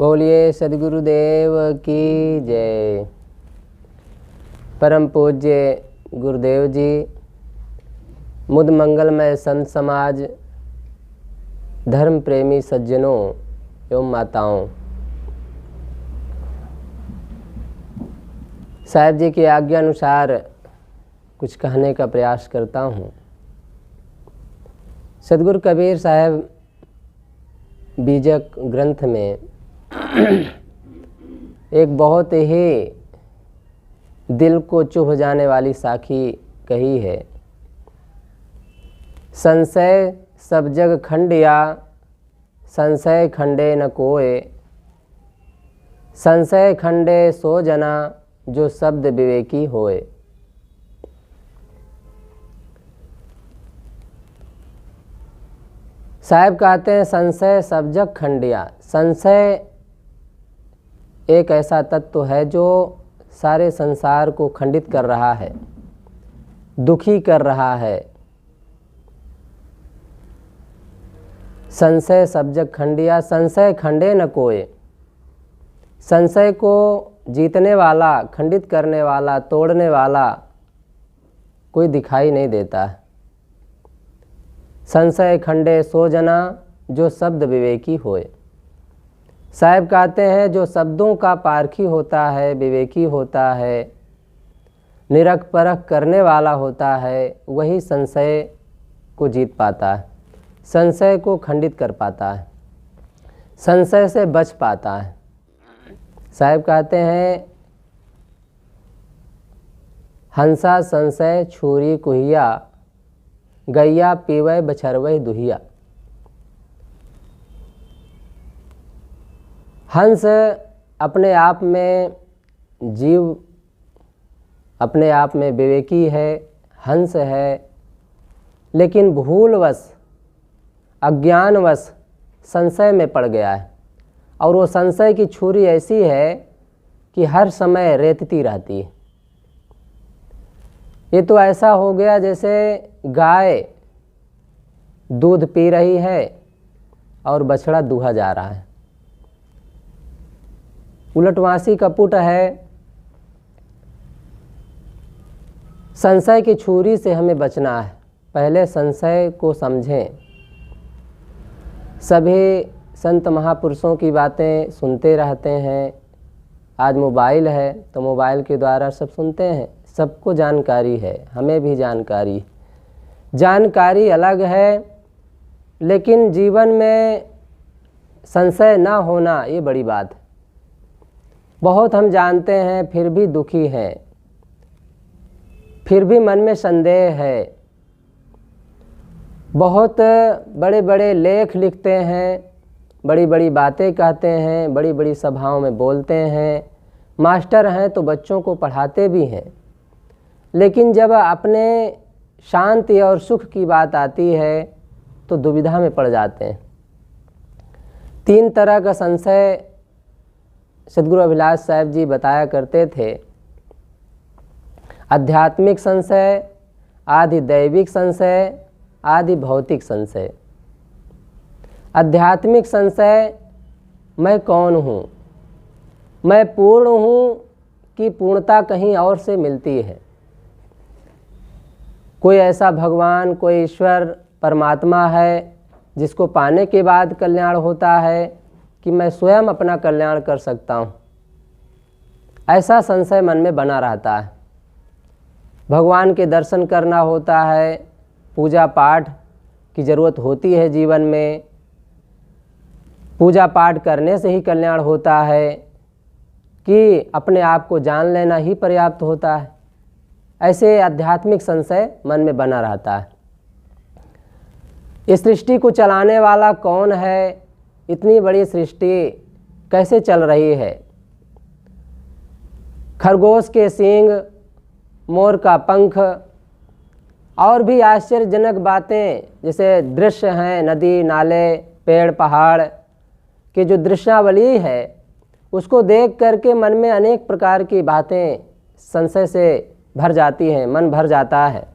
बोलिए सद्गुरुदेव की जय। परम पूज्य गुरुदेव जी, मुद मंगलमय संत समाज, धर्म प्रेमी सज्जनों एवं माताओं, साहिब जी की आज्ञा अनुसार कुछ कहने का प्रयास करता हूँ। सद्गुरु कबीर साहब बीजक ग्रंथ में एक बहुत ही दिल को चुभ जाने वाली साखी कही है। संशय सब जग खंडिया, संशय खंडे न कोय, संशय खंडे सो जना जो शब्द विवेकी होए। साहब कहते हैं संशय सब जग खंडिया। संशय एक ऐसा तत्व है जो सारे संसार को खंडित कर रहा है, दुखी कर रहा है। संशय सब जग खंडिया, संशय खंडे न कोय। संशय को जीतने वाला, खंडित करने वाला, तोड़ने वाला कोई दिखाई नहीं देता है। संशय खंडे सो जना जो शब्द विवेकी होए। साहब कहते हैं जो शब्दों का पारखी होता है, विवेकी होता है, निरख परख करने वाला होता है, वही संशय को जीत पाता है, संशय को खंडित कर पाता है, संशय से बच पाता है। साहब कहते हैं हंसा संशय छुरी कुहिया, गैया पीवै बछरवै दुहिया। हंस अपने आप में, जीव अपने आप में विवेकी है, हंस है, लेकिन भूलवश, अज्ञानवश संशय में पड़ गया है। और वो संशय की छुरी ऐसी है कि हर समय रेतती रहती है। ये तो ऐसा हो गया जैसे गाय दूध पी रही है और बछड़ा दूहा जा रहा है। उलटवासी कपूट है। संशय की छुरी से हमें बचना है। पहले संशय को समझें। सभी संत महापुरुषों की बातें सुनते रहते हैं। आज मोबाइल है तो मोबाइल के द्वारा सब सुनते हैं, सबको जानकारी है, हमें भी जानकारी अलग है, लेकिन जीवन में संशय ना होना ये बड़ी बात है। बहुत हम जानते हैं फिर भी दुखी हैं, फिर भी मन में संदेह है। बहुत बड़े बड़े लेख लिखते हैं, बड़ी बड़ी बातें कहते हैं, बड़ी बड़ी सभाओं में बोलते हैं, मास्टर हैं तो बच्चों को पढ़ाते भी हैं, लेकिन जब अपने शांति और सुख की बात आती है तो दुविधा में पड़ जाते हैं। 3 तरह का संशय सद्गुरु अभिलाष साहब जी बताया करते थे। आध्यात्मिक संशय, आदि दैविक संशय, आदि भौतिक संशय। आध्यात्मिक संशय, मैं कौन हूँ, मैं पूर्ण हूँ कि पूर्णता कहीं और से मिलती है। कोई ऐसा भगवान, कोई ईश्वर, परमात्मा है जिसको पाने के बाद कल्याण होता है कि मैं स्वयं अपना कल्याण कर सकता हूँ। ऐसा संशय मन में बना रहता है। भगवान के दर्शन करना होता है, पूजा पाठ की ज़रूरत होती है जीवन में, पूजा पाठ करने से ही कल्याण होता है कि अपने आप को जान लेना ही पर्याप्त होता है। ऐसे आध्यात्मिक संशय मन में बना रहता है। इस सृष्टि को चलाने वाला कौन है, इतनी बड़ी सृष्टि कैसे चल रही है। खरगोश के सींग, मोर का पंख और भी आश्चर्यजनक बातें जैसे दृश्य हैं, नदी नाले, पेड़ पहाड़ की जो दृश्यावली है उसको देख करके मन में अनेक प्रकार की बातें संशय से भर जाती हैं, मन भर जाता है।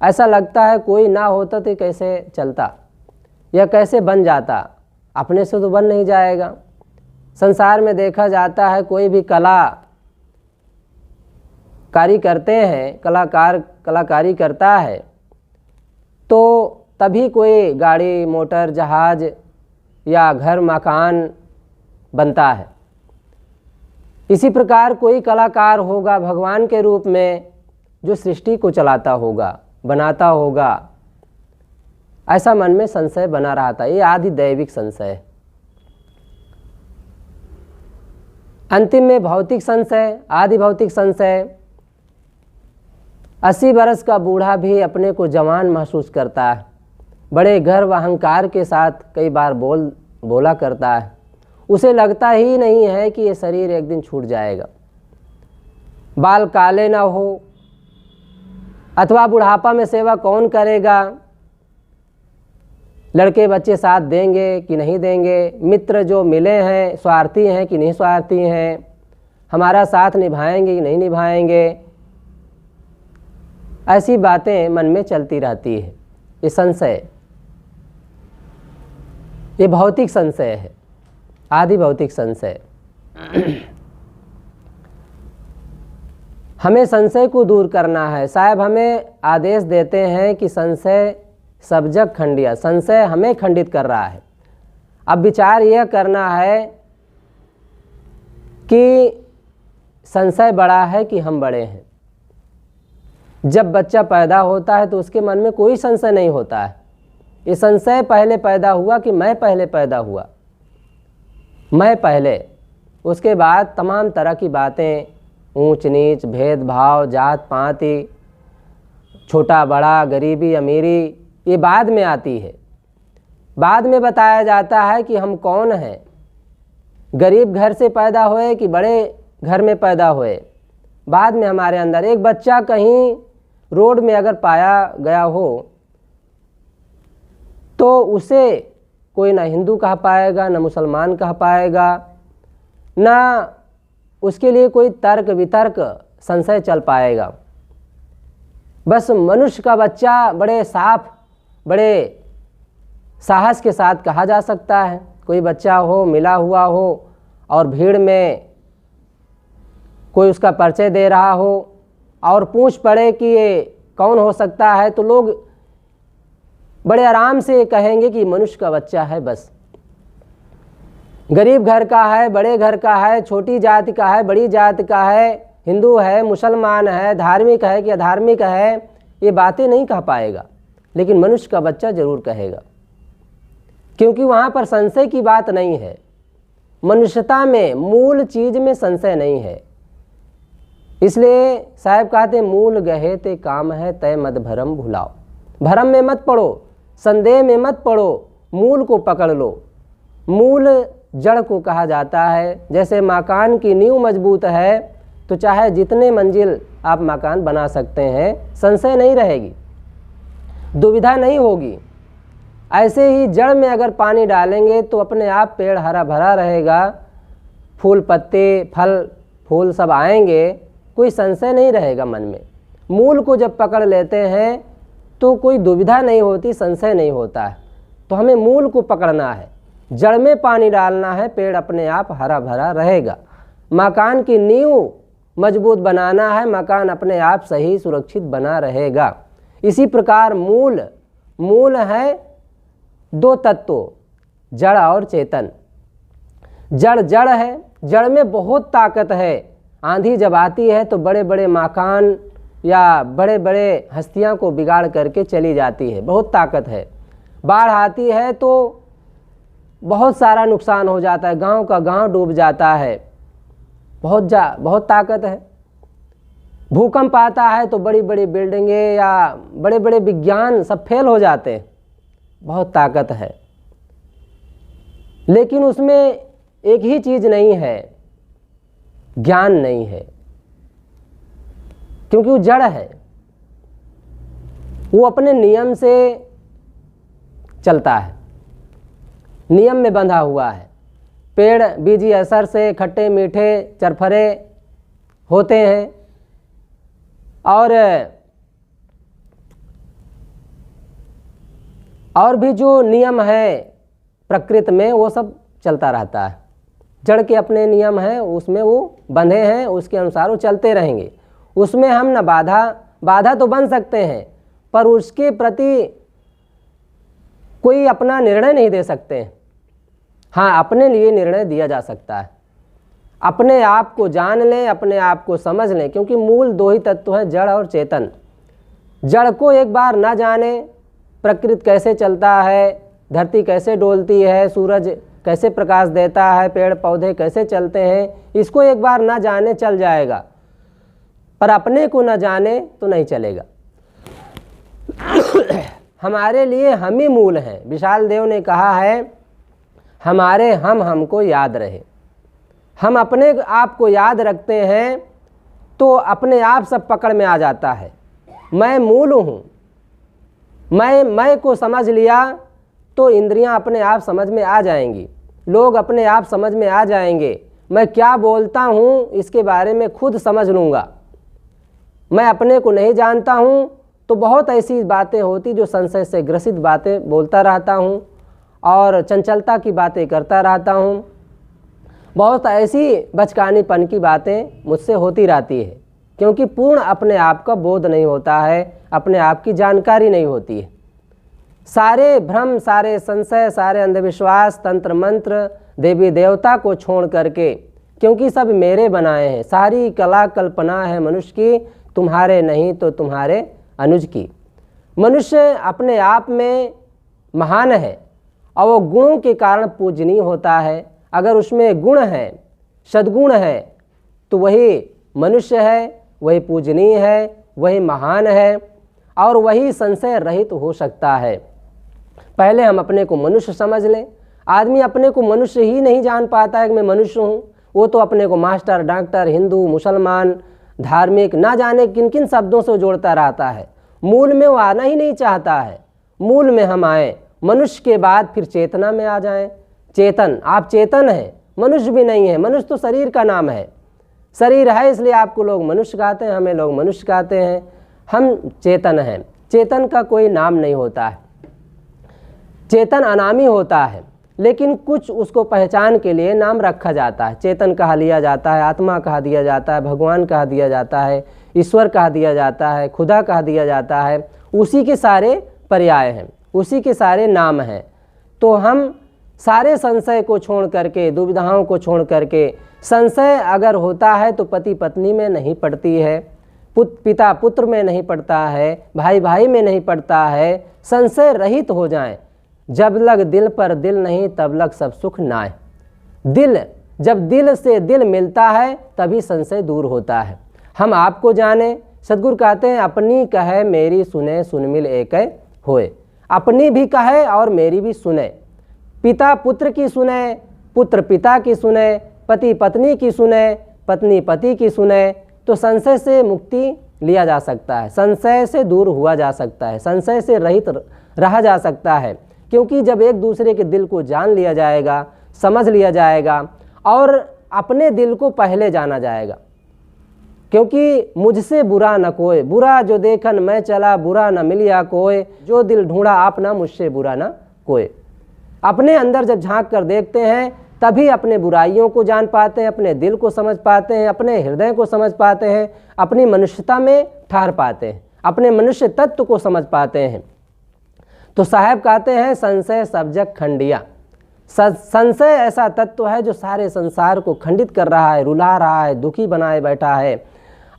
ऐसा लगता है कोई ना होता तो कैसे चलता या कैसे बन जाता, अपने से तो बन नहीं जाएगा। संसार में देखा जाता है कोई भी कलाकारी करते हैं, कलाकारी करता है तो तभी कोई गाड़ी, मोटर, जहाज या घर, मकान बनता है। इसी प्रकार कोई कलाकार होगा भगवान के रूप में जो सृष्टि को चलाता होगा, बनाता होगा। ऐसा मन में संशय बना रहा था। ये आदि दैविक संशय है। अंतिम में भौतिक संशय, आदि भौतिक संशय। 80 बरस का बूढ़ा भी अपने को जवान महसूस करता है, बड़े गर्व अहंकार के साथ कई बार बोला करता है। उसे लगता ही नहीं है कि ये शरीर एक दिन छूट जाएगा। बाल काले ना हो अथवा बुढ़ापा में सेवा कौन करेगा, लड़के बच्चे साथ देंगे कि नहीं देंगे, मित्र जो मिले हैं स्वार्थी हैं कि नहीं स्वार्थी हैं, हमारा साथ निभाएंगे कि नहीं निभाएंगे, ऐसी बातें मन में चलती रहती है। ये संशय, ये भौतिक संशय है, आदि भौतिक संशय। हमें संशय को दूर करना है। साहब हमें आदेश देते हैं कि संशय सब जग खंडिया, संशय हमें खंडित कर रहा है। अब विचार यह करना है कि संशय बड़ा है कि हम बड़े हैं। जब बच्चा पैदा होता है तो उसके मन में कोई संशय नहीं होता है। ये संशय पहले पैदा हुआ कि मैं पहले पैदा हुआ, मैं पहले। उसके बाद तमाम तरह की बातें, ऊंच नीच, भेदभाव, जात पात, छोटा बड़ा, गरीबी अमीरी, ये बाद में आती है। बाद में बताया जाता है कि हम कौन हैं, गरीब घर से पैदा हुए कि बड़े घर में पैदा हुए। बाद में हमारे अंदर एक बच्चा कहीं रोड में अगर पाया गया हो तो उसे कोई ना हिंदू कह पाएगा, ना मुसलमान कह पाएगा, ना उसके लिए कोई तर्क वितर्क संशय चल पाएगा। बस मनुष्य का बच्चा बड़े साफ, बड़े साहस के साथ कहा जा सकता है। कोई बच्चा हो, मिला हुआ हो और भीड़ में कोई उसका परिचय दे रहा हो और पूछ पड़े कि ये कौन हो सकता है, तो लोग बड़े आराम से कहेंगे कि मनुष्य का बच्चा है। बस गरीब घर का है, बड़े घर का है, छोटी जाति का है, बड़ी जाति का है, हिंदू है, मुसलमान है, धार्मिक है कि अधार्मिक है, ये बातें नहीं कह पाएगा। लेकिन मनुष्य का बच्चा जरूर कहेगा, क्योंकि वहाँ पर संशय की बात नहीं है। मनुष्यता में, मूल चीज में संशय नहीं है। इसलिए साहब कहते मूल गहे ते काम है, तय मत भरम भुलाओ। भरम में मत पड़ो, संदेह में मत पड़ो, मूल को पकड़ लो। मूल जड़ को कहा जाता है। जैसे मकान की नींव मजबूत है तो चाहे जितने मंजिल आप मकान बना सकते हैं, संशय नहीं रहेगी, दुविधा नहीं होगी। ऐसे ही जड़ में अगर पानी डालेंगे तो अपने आप पेड़ हरा भरा रहेगा, फूल पत्ते, फल फूल सब आएंगे, कोई संशय नहीं रहेगा मन में। मूल को जब पकड़ लेते हैं तो कोई दुविधा नहीं होती, संशय नहीं होता है। तो हमें मूल को पकड़ना है, जड़ में पानी डालना है, पेड़ अपने आप हरा भरा रहेगा। मकान की नींव मजबूत बनाना है, मकान अपने आप सही सुरक्षित बना रहेगा। इसी प्रकार मूल है दो तत्व, जड़ और चेतन। जड़ है, जड़ में बहुत ताकत है। आंधी जब आती है तो बड़े बड़े मकान या बड़े बड़े हस्तियां को बिगाड़ करके चली जाती है, बहुत ताकत है। बाढ़ आती है तो बहुत सारा नुकसान हो जाता है, गांव का गांव डूब जाता है, बहुत ताकत है। भूकंप आता है तो बड़ी बड़ी बिल्डिंगें या बड़े बड़े विज्ञान सब फेल हो जाते हैं, बहुत ताकत है। लेकिन उसमें एक ही चीज नहीं है, ज्ञान नहीं है, क्योंकि वो जड़ है, वो अपने नियम से चलता है, नियम में बंधा हुआ है। पेड़ बीजी असर से खट्टे मीठे चरफरे होते हैं और भी जो नियम है प्रकृति में वो सब चलता रहता है। जड़ के अपने नियम हैं, उसमें वो बंधे हैं, उसके अनुसार वो चलते रहेंगे। उसमें हम न बाधा तो बन सकते हैं, पर उसके प्रति कोई अपना निर्णय नहीं दे सकते हैं। हाँ, अपने लिए निर्णय दिया जा सकता है। अपने आप को जान लें, अपने आप को समझ लें, क्योंकि मूल दो ही तत्व हैं, जड़ और चेतन। जड़ को एक बार ना जाने, प्रकृति कैसे चलता है, धरती कैसे डोलती है, सूरज कैसे प्रकाश देता है, पेड़ पौधे कैसे चलते हैं, इसको एक बार ना जाने चल जाएगा, पर अपने को ना जाने तो नहीं चलेगा। हमारे लिए हम ही मूल हैं। विशाल देव ने कहा है, हमारे हमको याद रहे। हम अपने आप को याद रखते हैं तो अपने आप सब पकड़ में आ जाता है। मैं मूल हूँ, मैं को समझ लिया तो इंद्रियां अपने आप समझ में आ जाएंगी, लोग अपने आप समझ में आ जाएंगे। मैं क्या बोलता हूँ इसके बारे में खुद समझ लूँगा। मैं अपने को नहीं जानता हूँ तो बहुत ऐसी बातें होती जो संशय से ग्रसित बातें बोलता रहता हूँ और चंचलता की बातें करता रहता हूँ। बहुत ऐसी बचकानीपन की बातें मुझसे होती रहती है, क्योंकि पूर्ण अपने आप का बोध नहीं होता है, अपने आप की जानकारी नहीं होती है। सारे भ्रम, सारे संशय, सारे अंधविश्वास, तंत्र मंत्र, देवी देवता को छोड़ करके, क्योंकि सब मेरे बनाए हैं, सारी कला कल्पना है मनुष्य की, तुम्हारे नहीं तो तुम्हारे अनुज की। मनुष्य अपने आप में महान है और वो गुणों के कारण पूजनीय होता है। अगर उसमें गुण है, सद्गुण है, तो वही मनुष्य है, वही पूजनीय है, वही महान है और वही संशय रहित हो सकता है। पहले हम अपने को मनुष्य समझ लें। आदमी अपने को मनुष्य ही नहीं जान पाता है कि मैं मनुष्य हूँ। वो तो अपने को मास्टर, डॉक्टर, हिंदू, मुसलमान, धार्मिक, ना जाने किन किन शब्दों से जोड़ता रहता है। मूल में वो आना ही नहीं चाहता है। मूल में हम आए, मनुष्य के बाद फिर चेतना में आ जाएं। चेतन, आप चेतन हैं, मनुष्य भी नहीं है। मनुष्य तो शरीर का नाम है, शरीर है इसलिए आपको लोग मनुष्य कहते हैं, हमें लोग मनुष्य कहते हैं। हम चेतन हैं। चेतन का कोई नाम नहीं होता है, चेतन अनामी होता है, लेकिन कुछ उसको पहचान के लिए नाम रखा जाता है। चेतन कहा लिया जाता है, आत्मा कहा दिया जाता है, भगवान कहा दिया जाता है, ईश्वर कहा दिया जाता है, खुदा कहा दिया जाता है। उसी के सारे पर्याय हैं, उसी के सारे नाम हैं। तो हम सारे संशय को छोड़ करके, दुविधाओं को छोड़ करके, संशय अगर होता है तो पति पत्नी में नहीं पड़ती है, पिता पुत्र में नहीं पड़ता है, भाई भाई में नहीं पड़ता है। संशय रहित हो जाएं। जब लग दिल पर दिल नहीं तब लग सब सुख नाय। दिल, जब दिल से दिल मिलता है तभी संशय दूर होता है। हम आपको जाने, सद्गुरु कहते हैं अपनी कहे मेरी सुने, सुन मिल एक होए। अपनी भी कहे और मेरी भी सुने। पिता पुत्र की सुने, पुत्र पिता की सुने, पति पत्नी की सुने, पत्नी पति की सुने, तो संशय से मुक्ति लिया जा सकता है, संशय से दूर हुआ जा सकता है, संशय से रहित रहा जा सकता है। क्योंकि जब एक दूसरे के दिल को जान लिया जाएगा, समझ लिया जाएगा और अपने दिल को पहले जाना जाएगा। क्योंकि मुझसे बुरा न कोई, बुरा जो देखन मैं चला, बुरा न मिलिया कोई, जो दिल ढूंढा आप ना, मुझसे बुरा न कोई। अपने अंदर जब झांक कर देखते हैं तभी अपने बुराइयों को जान पाते हैं, अपने दिल को समझ पाते हैं, अपने हृदय को समझ पाते हैं, अपनी मनुष्यता में ठहर पाते हैं, अपने मनुष्य तत्व को समझ पाते हैं। तो साहब कहते हैं संशय सब जग खंडिया। संशय ऐसा तत्व है जो सारे संसार को खंडित कर रहा है, रुला रहा है, दुखी बनाए बैठा है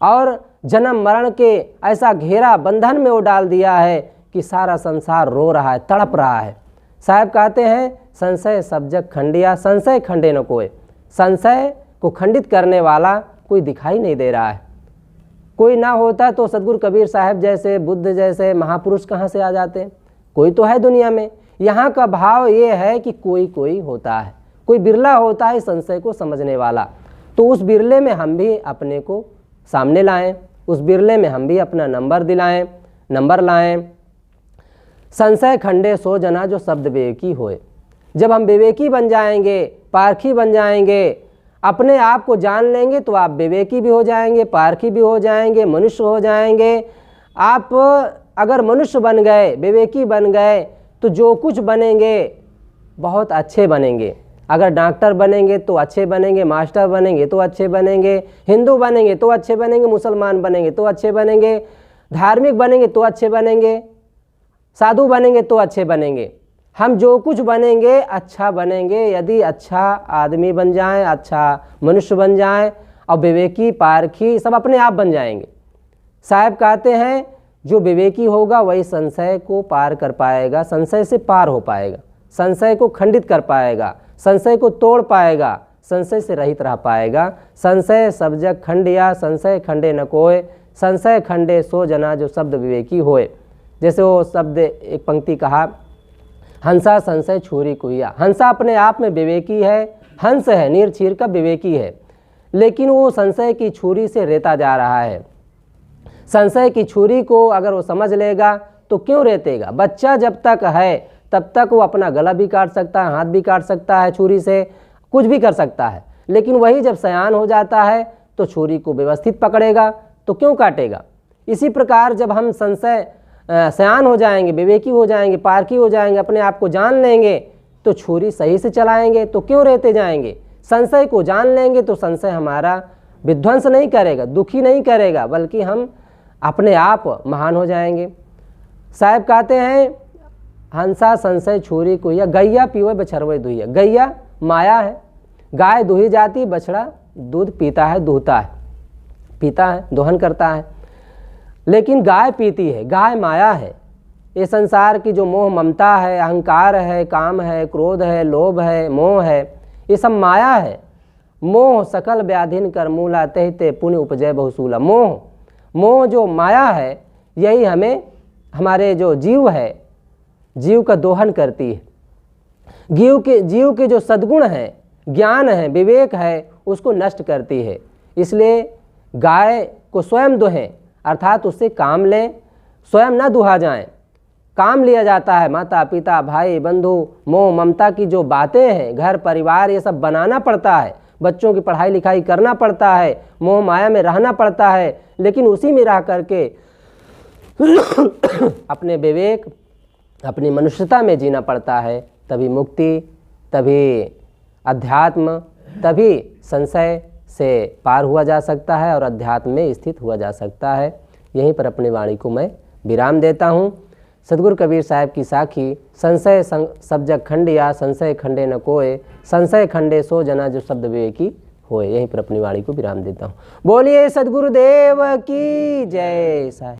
और जन्म मरण के ऐसा घेरा बंधन में वो डाल दिया है कि सारा संसार रो रहा है, तड़प रहा है। साहब कहते हैं संशय सब जग खंडिया, संशय खंडे न कोई। संशय को खंडित करने वाला कोई दिखाई नहीं दे रहा है। कोई ना होता तो सद्गुरु कबीर साहब जैसे, बुद्ध जैसे महापुरुष कहाँ से आ जाते? कोई तो है दुनिया में। यहाँ का भाव ये है कि कोई कोई होता है, कोई बिरला होता है संशय को समझने वाला। तो उस बिरले में हम भी अपने को सामने लाएं, उस बिरले में हम भी अपना नंबर लाएं। संशय खंडे सो जना जो शब्द विवेकी होए। जब हम विवेकी बन जाएंगे, पारखी बन जाएंगे, अपने आप को जान लेंगे तो आप विवेकी भी हो जाएंगे, पारखी भी हो जाएंगे, मनुष्य हो जाएंगे। आप अगर मनुष्य बन गए, विवेकी बन गए तो जो कुछ बनेंगे बहुत अच्छे बनेंगे। अगर डॉक्टर बनेंगे तो अच्छे बनेंगे, मास्टर बनेंगे तो अच्छे बनेंगे, हिंदू बनेंगे तो अच्छे बनेंगे, मुसलमान बनेंगे तो अच्छे बनेंगे, धार्मिक बनेंगे तो अच्छे बनेंगे, साधु बनेंगे तो अच्छे बनेंगे। हम जो कुछ बनेंगे अच्छा बनेंगे यदि अच्छा आदमी बन जाएं, अच्छा मनुष्य बन जाएं और विवेकी पारखी सब अपने आप बन जाएंगे। साहब कहते हैं जो विवेकी होगा वही संशय को पार कर पाएगा, संशय से पार हो पाएगा, संशय को खंडित कर पाएगा, संशय को तोड़ पाएगा, संशय से रहित रह पाएगा। संशय सब जग खंडिया, संशय खंडे न कोय, संशय खंडे सो जना जो शब्द विवेकी होए। जैसे वो शब्द एक पंक्ति कहा, हंसा संशय छुरी कुहिया। हंसा अपने आप में विवेकी है, हंस है, नीर चीर का विवेकी है, लेकिन वो संशय की छुरी से रेता जा रहा है। संशय की छुरी को अगर वो समझ लेगा तो क्यों रेतेगा। बच्चा जब तक है तब तक वो अपना गला भी काट सकता है, हाथ भी काट सकता है छुरी से, कुछ भी कर सकता है, लेकिन वही जब सयान हो जाता है तो छुरी को व्यवस्थित पकड़ेगा तो क्यों काटेगा। इसी प्रकार जब हम सयान हो जाएंगे, विवेकी हो जाएंगे, पारखी हो जाएंगे, अपने आप को जान लेंगे तो छुरी सही से चलाएंगे तो क्यों रहते जाएंगे। संशय को जान लेंगे तो संशय हमारा विध्वंस नहीं करेगा, दुखी नहीं करेगा, बल्कि हम अपने आप महान हो जाएंगे। साहब कहते हैं हंसा संशय छुरी कुहिया, गैया पीवे बछरवे दुहिया। गैया माया है, गाय दुही जाती, बछड़ा दूध पीता है, दूहता है, पीता है, दोहन करता है, लेकिन गाय पीती है। गाय माया है। ये संसार की जो मोह ममता है, अहंकार है, काम है, क्रोध है, लोभ है, मोह है, ये सब माया है। मोह सकल व्याधिन कर मूला, तेहते पुण्य उपजय बहुसूला। मोह जो माया है यही हमें, हमारे जो जीव है, जीव का दोहन करती है। जीव के जो सद्गुण है, ज्ञान है, विवेक है, उसको नष्ट करती है। इसलिए गाय को स्वयं दोहें, अर्थात उससे काम लें, स्वयं न दुहा जाएं। काम लिया जाता है, माता पिता भाई बंधु मोह ममता की जो बातें हैं, घर परिवार, ये सब बनाना पड़ता है, बच्चों की पढ़ाई लिखाई करना पड़ता है, मोह माया में रहना पड़ता है, लेकिन उसी में रह करके अपने विवेक, अपनी मनुष्यता में जीना पड़ता है। तभी मुक्ति, तभी अध्यात्म, तभी संशय से पार हुआ जा सकता है और अध्यात्म में स्थित हुआ जा सकता है। यहीं पर अपनी वाणी को मैं विराम देता हूँ। सदगुरु कबीर साहब की साखी, संशय सब जग खंडिया, संशय खंडे न कोय, संशय खंडे सो जना जो शब्द विवेकी होए। यहीं पर अपनी वाणी को विराम देता हूँ। बोलिए सदगुरुदेव की जय। साहब।